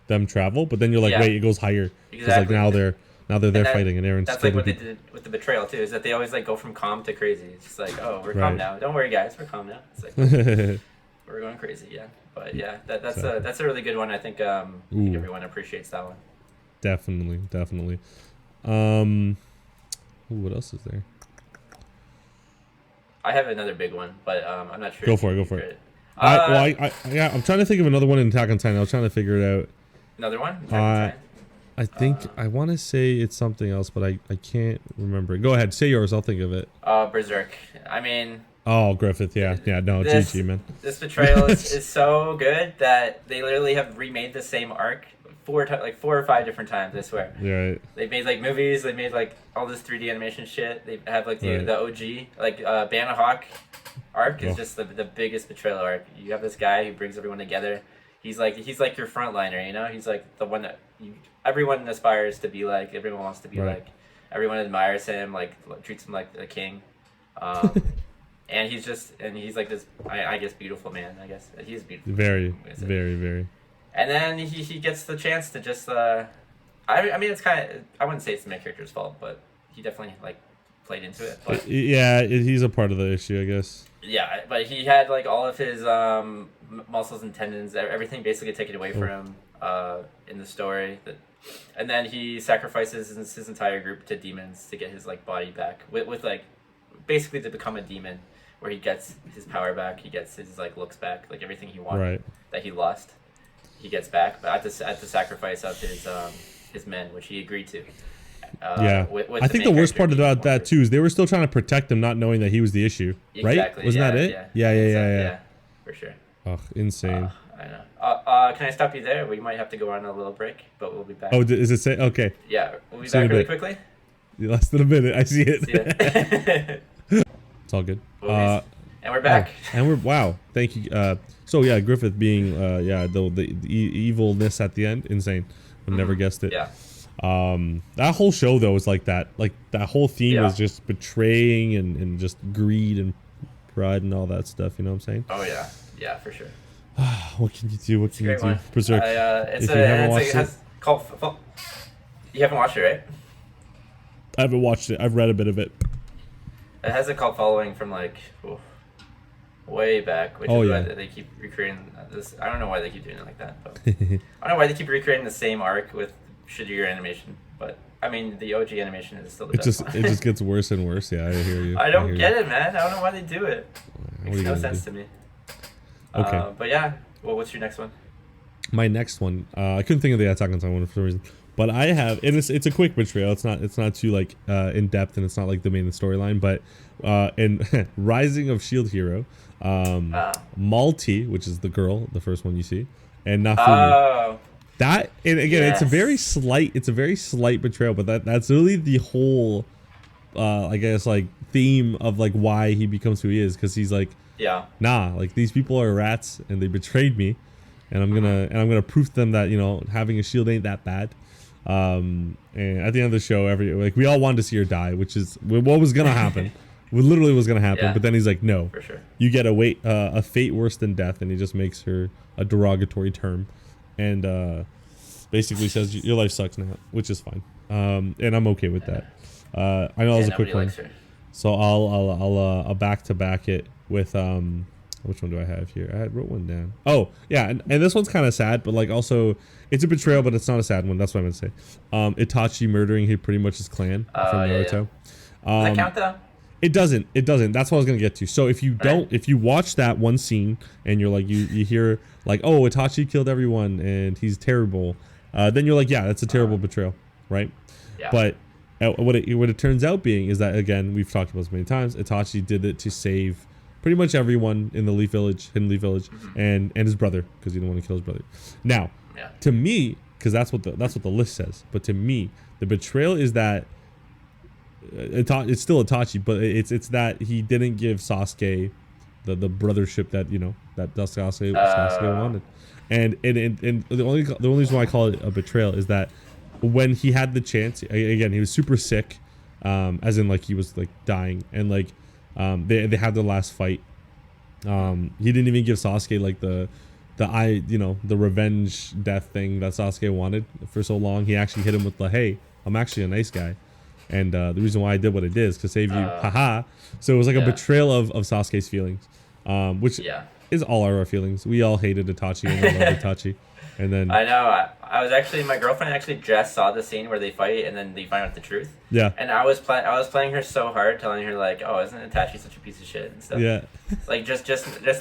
A: them travel, but then you're like, wait, it goes higher. Exactly. Because like now they're there fighting, and Eren's.
B: That's like what they did with the betrayal too. Is that they always like go from calm to crazy. It's just like, oh, we're calm now. Don't worry, guys, we're calm now. It's like we're going crazy, But yeah, that's a really good one. I think everyone appreciates that one.
A: Definitely. What else is there?
B: I have another big one, but I'm not sure.
A: Go for it. I'm trying to think of another one in Attack on Titan. I was trying to figure it out.
B: Another one?
A: I think I want to say it's something else, but I can't remember. Go ahead, say yours. I'll think of it.
B: Berserk. I mean.
A: Oh, Griffith. Yeah. No, GG, man.
B: This betrayal is so good that they literally have remade the same arc 4 or 5 different times. I swear.
A: Yeah. Right.
B: They made like movies. They made like all this 3D animation shit. They have like the OG like Banner Hawk arc is just the biggest betrayal arc. You have this guy who brings everyone together. He's like your frontliner, you know. He's like the one that everyone aspires to be like. Everyone wants to be like. Everyone admires him, like treats him like a king. And he's like this, I guess, beautiful man. I guess he's beautiful. Very, very, very. And then he gets the chance to just, I mean, it's kind of, I wouldn't say it's the main character's fault, but he definitely like played into it. But,
A: he's a part of the issue, I guess.
B: Yeah, but he had like all of his muscles and tendons, everything basically taken away from him in the story. And then he sacrifices his entire group to demons to get his like body back with like basically to become a demon, where he gets his power back, he gets his like looks back, like everything he wanted that he lost, he gets back, but at the sacrifice of his men, which he agreed to. With
A: I think the worst part about that too is they were still trying to protect him, not knowing that he was the issue, right?
B: Exactly,
A: Wasn't that it? Yeah,
B: for sure.
A: Oh, insane.
B: I know. Can I stop you there? We might have to go on a little break, but we'll be back.
A: Oh, is it say? Okay.
B: Yeah, we'll be back really quickly.
A: Less than a minute. I see it. It's all good.
B: And we're back.
A: Wow. Thank you. So yeah, Griffith being the evilness at the end, insane. I never guessed it.
B: Yeah.
A: That whole show though was like that. Like that whole theme was just betraying and just greed and pride and all that stuff. You know what I'm saying?
B: Oh yeah. Yeah, for sure.
A: What can you do? What can you do? Berserk.
B: You haven't watched it, right?
A: I haven't watched it. I've read a bit of it.
B: It has a cult following from like way back, which is why they keep recreating this. I don't know why they keep doing it like that, but I don't know why they keep recreating the same arc with shittier animation. But I mean, the OG animation is still the best one. It just
A: gets worse and worse. Yeah, I hear you.
B: I don't get it, man. I don't know why they do it. It makes no sense to me.
A: Okay.
B: But yeah, well, what's your next one?
A: My next one, I couldn't think of the Attack on Titan one for some reason, but I have, and it's a quick betrayal. It's not too like in depth, and it's not like the main storyline. But in Rising of Shield Hero, Malti, which is the girl, the first one you see, and Nafumi. That, and again, it's a very slight betrayal, but that's really the whole, I guess, like theme of like why he becomes who he is, because he's like.
B: Yeah.
A: Nah, like these people are rats and they betrayed me, and I'm gonna prove to them that, you know, having a shield ain't that bad. And at the end of the show, we all wanted to see her die, which is what was gonna happen. What literally was gonna happen. But then he's like, no,
B: for sure.
A: You get a fate worse than death, and he just makes her a derogatory term, and basically says your life sucks now, which is fine. And I'm okay with that. I know it was a quick one, so I'll back to back it with which one do I have here? I wrote one down. Oh yeah, and this one's kind of sad, but like also it's a betrayal, but it's not a sad one. That's what I'm gonna say. Itachi murdering pretty much his clan from Naruto.
B: Does that count though?
A: It doesn't. That's what I was gonna get to. So if you watch that one scene and you're like you hear like, oh, Itachi killed everyone and he's terrible, then you're like, yeah, that's a terrible betrayal, right?
B: Yeah.
A: But what it turns out being is that, again, we've talked about this many times, Itachi did it to save pretty much everyone in the Hidden Leaf Village, and his brother, because he didn't want to kill his brother. Now, to me, because that's what the list says, but to me, the betrayal is that it's still Itachi, but it's that he didn't give Sasuke the brothership that Sasuke wanted, and the only reason why I call it a betrayal is that when he had the chance, again, he was super sick, as in like he was like dying, and like they had the last fight. He didn't even give Sasuke like the revenge death thing that Sasuke wanted for so long. He actually hit him with the, hey, I'm actually a nice guy, and the reason why I did what I did is to save you, haha. So it was like a betrayal of Sasuke's feelings, which is all our feelings. We all hated Itachi and we loved Itachi. And then
B: I know I was actually, my girlfriend actually just saw the scene where they fight and then they find out the truth.
A: Yeah.
B: And I was playing her so hard, telling her like, oh, isn't Itachi such a piece of shit and stuff.
A: Yeah.
B: Like just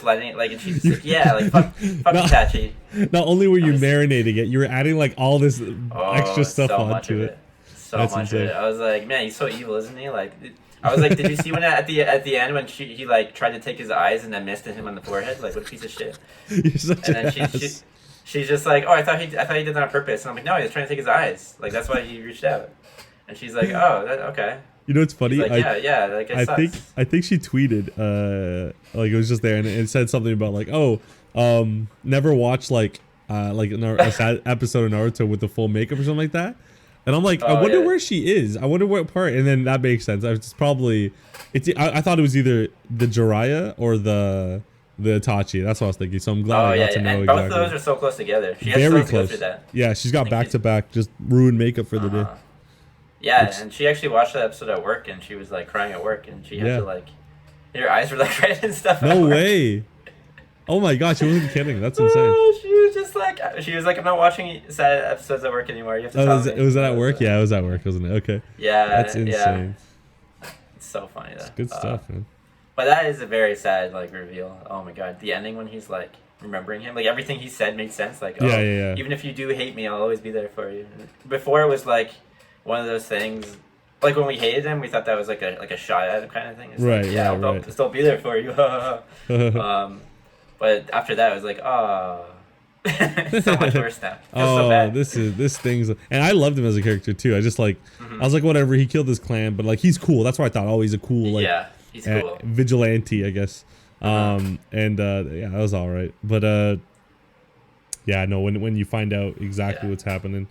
B: letting it, like, and she's like, yeah, like fuck Itachi.
A: Not only were you marinating it, you were adding like all this extra stuff onto it.
B: So much of it. I was like, man, he's so evil, isn't he? Like, I was like, did you see when at the end when he like tried to take his eyes and then missed him on the forehead? Like, what a piece of shit.
A: You're such an ass.
B: she's just like, oh, I thought he did that on purpose, and I'm like, no, he was trying to take his eyes. Like that's why he reached out. And she's like, oh, okay.
A: You know what's funny?
B: Like, yeah. Like it sucks.
A: I think she tweeted like it was just there and it said something about like, oh, never watch like a sad episode of Naruto with the full makeup or something like that. And I'm like, I wonder where she is. I wonder what part. And then that makes sense. I thought it was either the Jiraiya or the Itachi. That's what I was thinking. So I'm glad I got to know
B: and
A: exactly.
B: Both of those are so close together. She has
A: very
B: to
A: close.
B: go through that.
A: Yeah, she's got back to back just ruined makeup for the day.
B: Yeah, and she actually watched that episode at work, and she was like crying at work, and she had to like, her eyes were like red and stuff.
A: No way! Oh my gosh, she wasn't kidding. That's insane.
B: She was like, I'm not watching sad episodes at work anymore. You have to tell me.
A: Was that at work? Yeah, it was at work, wasn't it? Okay.
B: Yeah,
A: that's insane.
B: Yeah. It's so funny though.
A: It's good stuff, man.
B: But that is a very sad like reveal. Oh my god, the ending when he's like remembering him, like everything he said made sense. Like,
A: yeah.
B: Even if you do hate me, I'll always be there for you. Before it was like one of those things, like when we hated him, we thought that was like a shot at him kind of thing. It's
A: right.
B: Like,
A: yeah.
B: I'll still be there for you. But after that, it was like, oh, so much worse now. So bad.
A: this thing's, and I loved him as a character too. I just like, I was like, whatever. He killed this clan, but like he's cool. That's why I thought, oh, he's a cool like,
B: he's cool.
A: Vigilante, I guess. And that was all right. But yeah, no, when you find out exactly what's happening.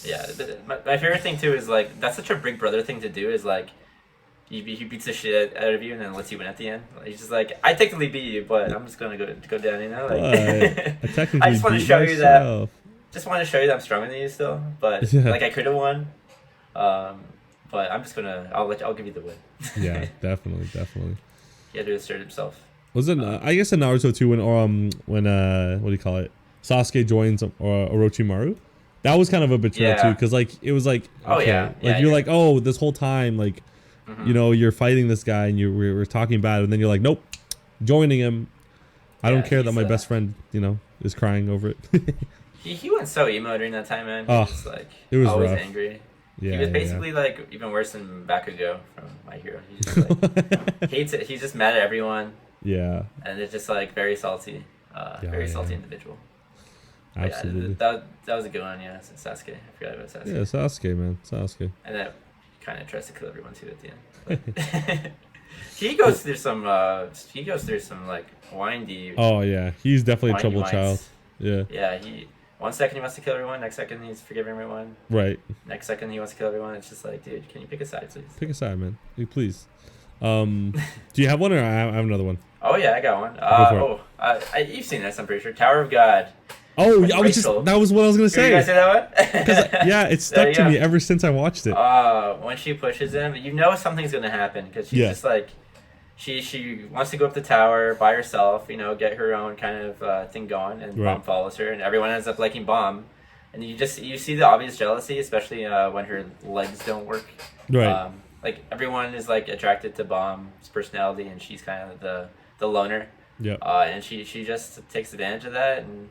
B: Yeah, my favorite thing too is like that's such a Big Brother thing to do. Is like he beats the shit out of you and then lets you win at the end. He's just like, I technically beat you, but I'm just gonna go down. You know, like I just want to show you that. Just want to show you that I'm stronger than you still, but like I could have won. But I'm just gonna I'll give you the win.
A: Yeah, definitely.
B: He had to assert himself.
A: Was it? I guess in Naruto too when what do you call it? Sasuke joins Orochimaru. That was kind of a betrayal too, because like it was like, okay, you're like, oh, this whole time, like, you know, you're fighting this guy and we're talking about it, and then you're like, nope, joining him. I don't care that my best friend, you know, is crying over it.
B: he went so emo during that time, man.
A: Oh, it was
B: always
A: rough.
B: Angry.
A: Yeah,
B: he was basically like even worse than Bakugo from My Hero. He just like hates it. He's just mad at everyone.
A: Yeah.
B: And it's just like very salty, salty individual.
A: Absolutely.
B: Yeah, that was a good one, yeah. Sasuke. I forgot about Sasuke.
A: Yeah, Sasuke, man. Sasuke.
B: And that kind of tries to kill everyone too at the end. But he goes through some like windy.
A: Oh yeah, he's definitely a troubled child. Yeah.
B: Yeah, one second he wants to kill everyone, next second he's forgiving everyone.
A: Right.
B: Next second he wants to kill everyone. It's just like, dude, can you pick a side, please?
A: Pick a side, man. Please. Do you have one, or I have another one?
B: Oh yeah, I got one. You've seen this, I'm pretty sure. Tower of God.
A: Oh, that was what I was gonna say.
B: Did you guys say that one?
A: Yeah, it stuck to me ever since I watched it.
B: When she pushes him, you know something's gonna happen because she's just like, she wants to go up the tower by herself, you know, get her own kind of thing going, and Bomb follows her, and everyone ends up liking Bomb, and you see the obvious jealousy, especially when her legs don't work.
A: Right.
B: Like everyone is like attracted to Bomb's personality, and she's kind of the loner.
A: Yeah.
B: And she just takes advantage of that and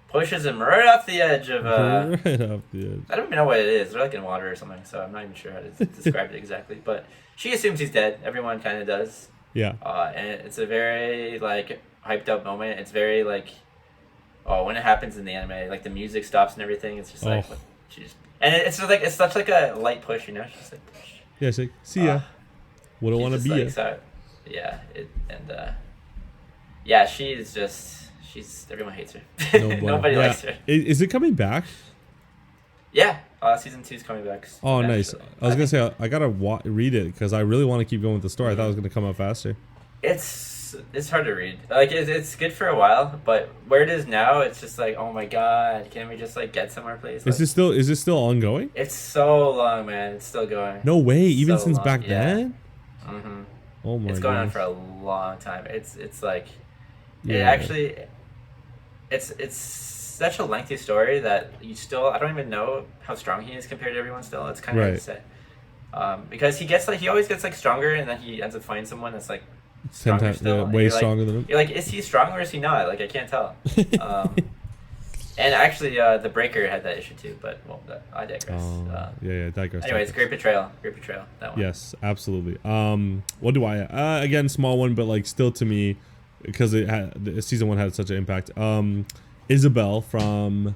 B: pushes him right off the edge of
A: right off the edge.
B: I don't even know what it is. They're like in water or something, so I'm not even sure how to describe it exactly. But she assumes he's dead. Everyone kind of does.
A: Yeah.
B: And it's a very like hyped up moment. It's very like, when it happens in the anime, like the music stops and everything. It's just like and it's just like it's such like a light push, you know. She's like, push.
A: Yeah, she's like, see ya. Wouldn't want to be ya.
B: So, yeah. Everyone hates her. Nobody likes her.
A: Is it coming back?
B: Yeah, season 2 is coming back.
A: Oh, nice. I was gonna say I gotta read it because I really want to keep going with the story. I thought it was gonna come out faster.
B: It's hard to read. Like it's good for a while, but where it is now, it's just like, oh my god, can we just like get somewhere, please? Like,
A: is this still ongoing?
B: It's so long, man. It's still going.
A: No way, even since back then.
B: Mm-hmm.
A: Oh my god.
B: It's going on for a long time. It's like, it actually. It's such a lengthy story that I don't even know how strong he is compared to everyone still. It's kind of hard to say. Because he always gets like stronger, and then he ends up finding someone that's like stronger still.
A: Way stronger than him.
B: You're like, is he strong or is he not? Like, I can't tell. And actually, the Breaker had that issue too, but I digress.
A: Digress.
B: Anyways, great betrayal. That one.
A: Yes, absolutely. What do I? Again, small one, but like still to me, because season 1 had such an impact. Isabel from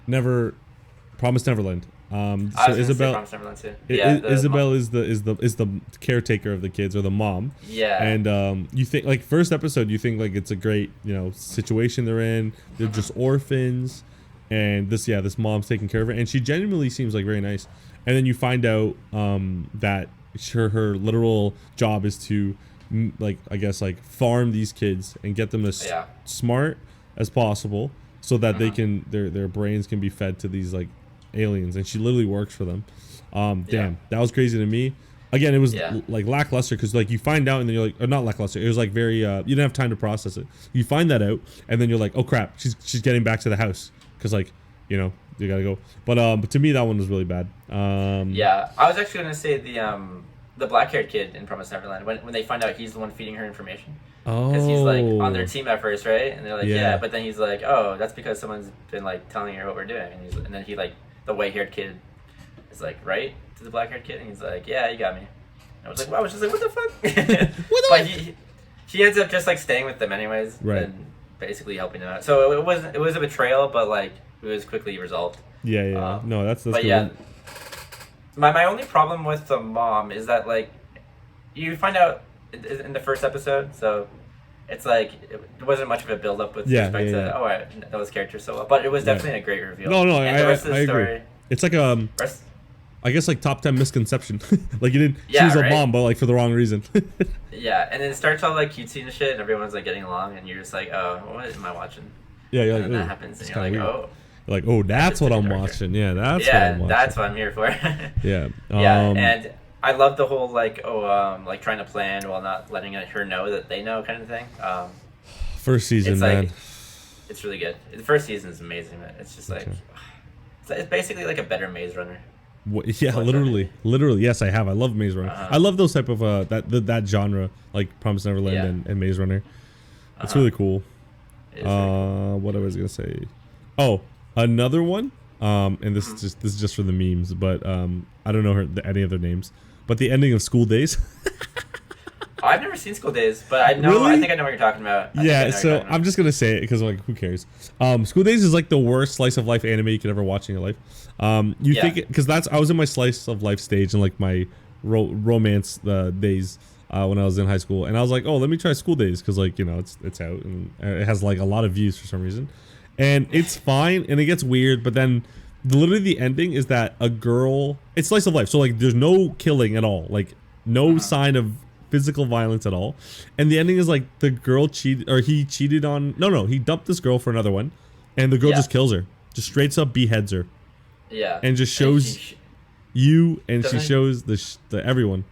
A: Promised Neverland.
B: I was
A: Isabel,
B: Promised Neverland too. Yeah,
A: Isabel is the caretaker of the kids, or the mom.
B: Yeah.
A: And you think, like, first episode, you think like it's a great, situation they're in. They're just orphans, and this mom's taking care of her, and she genuinely seems like very nice. And then you find out that her literal job is to farm these kids and get them as smart as possible, so that they can their brains can be fed to these like aliens, and she literally works for them. That was crazy to me. Again, it was like lackluster, because like you find out and then you're like, or not lackluster, it was like very you didn't have time to process it. You find that out and then you're like, oh crap, she's getting back to the house, because like you gotta go. But to me that one was really bad.
B: I was actually gonna say the black-haired kid in Promised Neverland, when they find out he's the one feeding her information. Because he's like on their team at first, right? And they're like, but then he's like, oh, that's because someone's been like telling her what we're doing. And then he like, the white-haired kid is like, right? To the black-haired kid, and he's like, yeah, you got me. And I was like, wow, I was just like, what the fuck? But he ends up just like staying with them anyways,
A: right?
B: And basically helping them out. So it was a betrayal, but like it was quickly resolved.
A: No, that's
B: but
A: good.
B: My only problem with the mom is that like you find out in the first episode, so it's like it wasn't much of a build up with respect to I know those characters so well, but it was definitely a great reveal.
A: No,
B: and the rest of the story,
A: agree. It's like I guess like top 10 misconception. Like you didn't. She was a mom, but like for the wrong reason.
B: And then it starts all like cutesy and shit, and everyone's like getting along, and you're just like, oh, what am I watching?
A: You're
B: and
A: like,
B: then that happens, and you're like,
A: weird.
B: oh.
A: You're like, oh, that's what I'm watching. Yeah, that's what I'm watching.
B: That's what I'm here for. And I love the whole like trying to plan while not letting her know that they know kind of thing.
A: First season, man.
B: It's really good. The first season is amazing, man. It's just like it's basically like a better Maze Runner.
A: Literally. Yes, I have. I love Maze Runner. I love those type of that genre, like Promised Neverland and Maze Runner. It's really cool. Really cool. What I was gonna say? Oh, another one. And this is just for the memes, but I don't know any of their names. But the ending of School Days.
B: I've never seen School Days, but I know. Really? I think I know what you're talking about.
A: So I'm just gonna say it because like, who cares? School Days is like the worst slice of life anime you could ever watch in your life. Think because I was in my slice of life stage and like my romance days when I was in high school, and I was like, oh, let me try School Days because like it's out and it has like a lot of views for some reason, and it's fine and it gets weird, but then literally the ending is that a girl. It's slice of life, so like there's no killing at all, like no sign of physical violence at all, and the ending is like the girl cheated, or he cheated on he dumped this girl for another one, and the girl just kills her, just straight up beheads her, and just shows and she shows the everyone.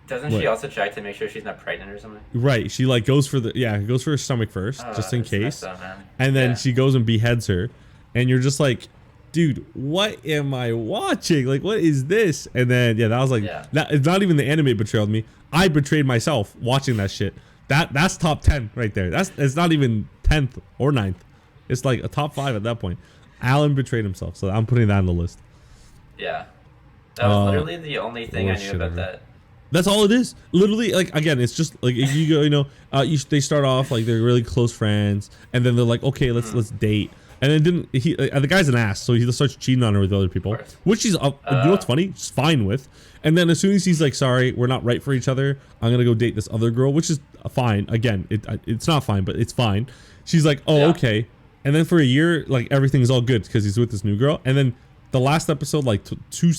B: Doesn't she also check to make sure she's not pregnant or something?
A: Right, she like goes for her stomach first, just in case, and then she goes and beheads her, and you're just like, dude, what am I watching? Like, what is this? And then that was like, it's not even the anime betrayed me. I betrayed myself watching that shit. That's top 10 right there. It's not even 10th or 9th. It's like a top 5 at that point. Alan betrayed himself, so I'm putting that on the list.
B: Yeah, that was literally the only thing I knew about that.
A: That's all it is. Literally, like, again, it's just like if you go, they start off like they're really close friends, and then they're like, okay, let's date. And then the guy's an ass, so he starts cheating on her with other people, which he's, you know what's funny? He's fine with. And then as soon as he's like, sorry, we're not right for each other, I'm gonna go date this other girl, which is fine. Again, it's not fine, but it's fine. She's like, oh, okay. And then for a year, like everything's all good because he's with this new girl. And then the last episode, like 2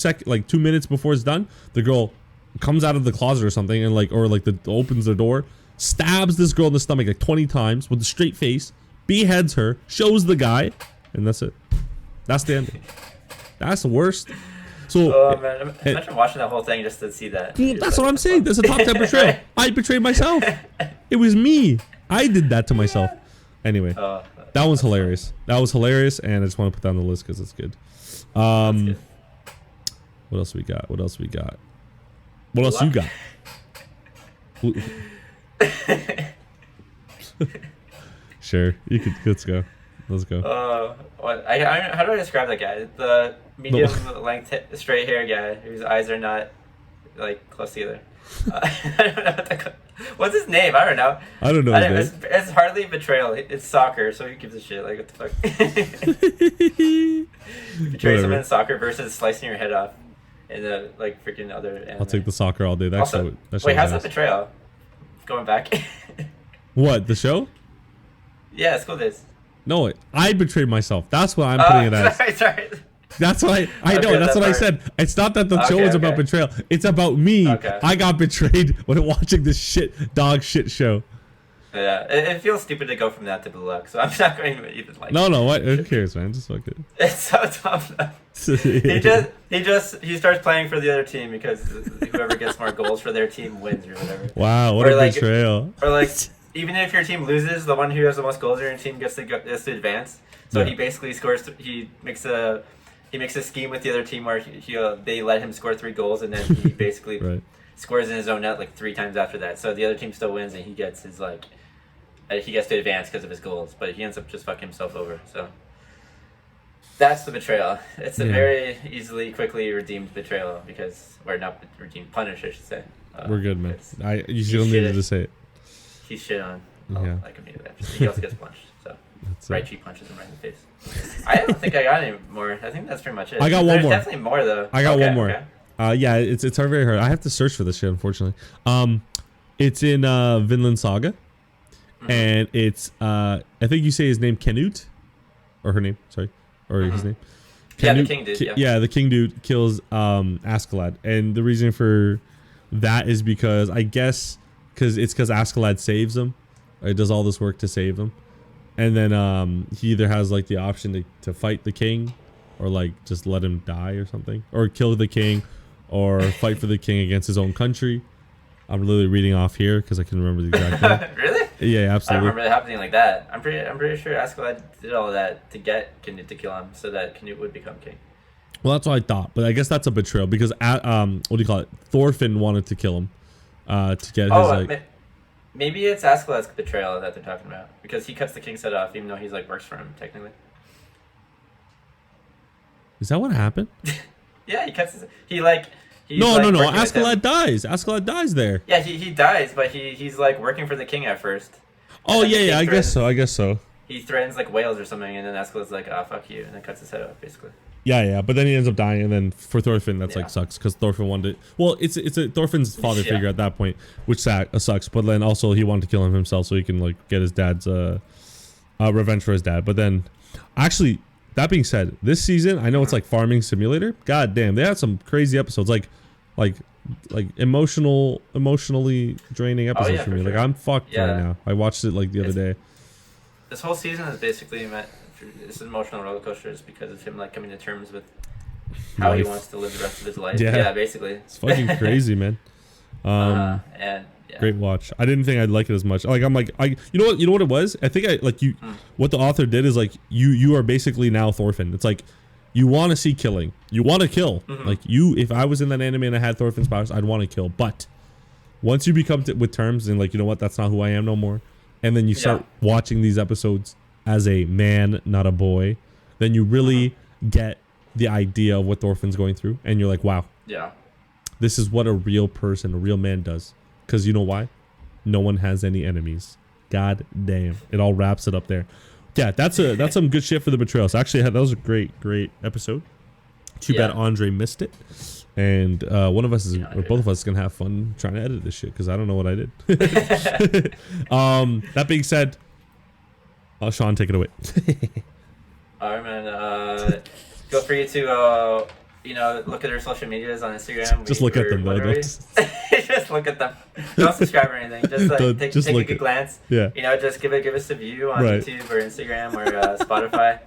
A: minutes before it's done, the girl comes out of the closet or something, and opens the door, stabs this girl in the stomach like 20 times with a straight face, beheads her, shows the guy, and that's it. That's the ending. That's the worst. So,
B: man, imagine watching that whole thing just to see that.
A: That's what I'm saying. That's a top 10 betrayal. I betrayed myself. It was me. I did that to myself. Anyway, that was hilarious. That was hilarious, and I just want to put that on the list because it's good. What else we got? What else you got? Sure, you could. Let's go.
B: How do I describe that guy? The medium length straight hair guy whose eyes are not like close together. I don't know What's his name? I don't know.
A: I don't know his name.
B: It's hardly Betrayal. It's soccer, so who gives a shit? Like, what the fuck? Betray someone in soccer versus slicing your head off in the, like, freaking other anime.
A: I'll take the soccer all day. That show
B: wait, how's that Betrayal? Going back.
A: What, the show?
B: Yeah, School Days.
A: No, I betrayed myself. That's what I'm putting it as.
B: Sorry.
A: That's why I know. That's what I said. It's not that the show is about betrayal. It's about me.
B: Okay.
A: I got betrayed when watching this dog shit show.
B: Yeah, it feels stupid to go from that to Blue Lock, so I'm not going to even like.
A: No, what? Who cares, man? Just fuck it.
B: It's so dumb. He starts playing for the other team because whoever gets more goals for their team wins or whatever.
A: Wow, what a betrayal!
B: Or like, even if your team loses, the one who has the most goals in your team gets to advance. So he basically scores. He makes a scheme with the other team where they let him score 3 goals, and then he basically scores in his own net like 3 times after that. So the other team still wins, and he gets his he gets to advance because of his goals, but he ends up just fucking himself over. So that's the betrayal. It's a very quickly redeemed betrayal or not redeemed, punished, I should say.
A: We're good, man. You still needed to say it.
B: He's shit on. Like immediately after. He also gets punched. So cheek punches him right in the face. I don't think I got any more. I think that's pretty much it.
A: I got one more.
B: Definitely more though.
A: I got one more. Okay. Yeah, it's very hard. I have to search for this shit, unfortunately. It's in Vinland Saga, and it's I think you say his name Canute, or her name, sorry, or his name.
B: Canute, yeah, the king dude.
A: Yeah, the king dude kills Askeladd, and the reason for that is because because Askeladd saves him. It does all this work to save him. And then he either has like the option to fight the king, or like just let him die or something, or kill the king, or fight for the king against his own country. I'm literally reading off here because I can remember the exact one.
B: Really?
A: Yeah, absolutely.
B: I don't remember it happening like that. I'm pretty sure Askeladd did all of that to get Canute to kill him, so that Canute would become king.
A: Well, that's what I thought, but I guess that's a betrayal because what do you call it? Thorfinn wanted to kill him to get his
B: Maybe it's Askeladd's betrayal that they're talking about, because he cuts the king's head off, even though he's like works for him technically.
A: Is that what happened?
B: Yeah, he cuts.
A: No. Askeladd dies. Askeladd dies there.
B: Yeah, he dies, but he's like working for the king at first.
A: Oh yeah, I guess so.
B: He threatens like whales or something, and then Askeladd's like, "Ah, fuck you," and then cuts his head off, basically.
A: Yeah, but then he ends up dying, and then for Thorfinn, that's like sucks because Thorfinn wanted. Well, it's Thorfinn's father figure at that point, which sucks. But then also he wanted to kill him himself so he can like get his dad's revenge for his dad. But then, actually, that being said, this season I know it's like Farming Simulator. God damn, they had some crazy episodes, like emotionally draining episodes for me. Like I'm fucked right now. I watched it like the other day.
B: This whole season is basically meant. This emotional roller coaster is because of him like coming to terms with how he wants to live the rest of his life. Yeah, basically.
A: It's fucking crazy, man. Great watch. I didn't think I'd like it as much. Like you know what it was? I think what the author did is like you are basically now Thorfinn. It's like you want to see killing. You want to kill. Like if I was in that anime and I had Thorfinn's powers, I'd want to kill. But once you become with terms and like, you know what, that's not who I am no more. And then you start watching these episodes as a man, not a boy, then you really get the idea of what Thorfinn's going through, and you're like, wow, this is what a real person, a real man does. Because you know why? No one has any enemies. God damn, it all wraps it up there. Yeah, that's some good shit for the betrayals. Actually, that was a great episode. Too bad Andre missed it, and one of us is, or both of us, is gonna have fun trying to edit this shit because I don't know what I did. That being said. Sean, take it away.
B: All right, man. Feel free to, look at our social medias on Instagram.
A: Just look at them, though.
B: Just look at them. Don't subscribe or anything. Just take a good glance.
A: Yeah.
B: Just give us a view on YouTube or Instagram or Spotify.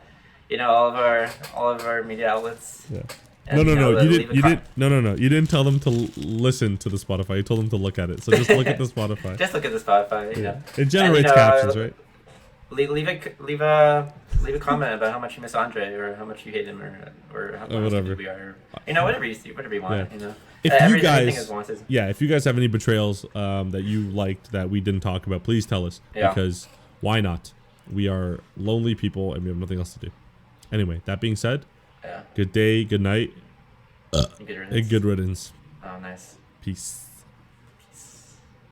B: All of our media outlets. Yeah.
A: And, no. You didn't tell them to listen to the Spotify. You told them to look at it. So just look at the Spotify.
B: Just look at the Spotify.
A: It generates captions, right?
B: Leave a comment about how much you miss Andre or how much you hate him or how
A: whatever
B: we are. Whatever you want.
A: If you guys, if you guys have any betrayals that you liked that we didn't talk about, please tell us because why not? We are lonely people and we have nothing else to do. Anyway, that being said, good day, good night, and good riddance.
B: Oh, nice.
A: Peace.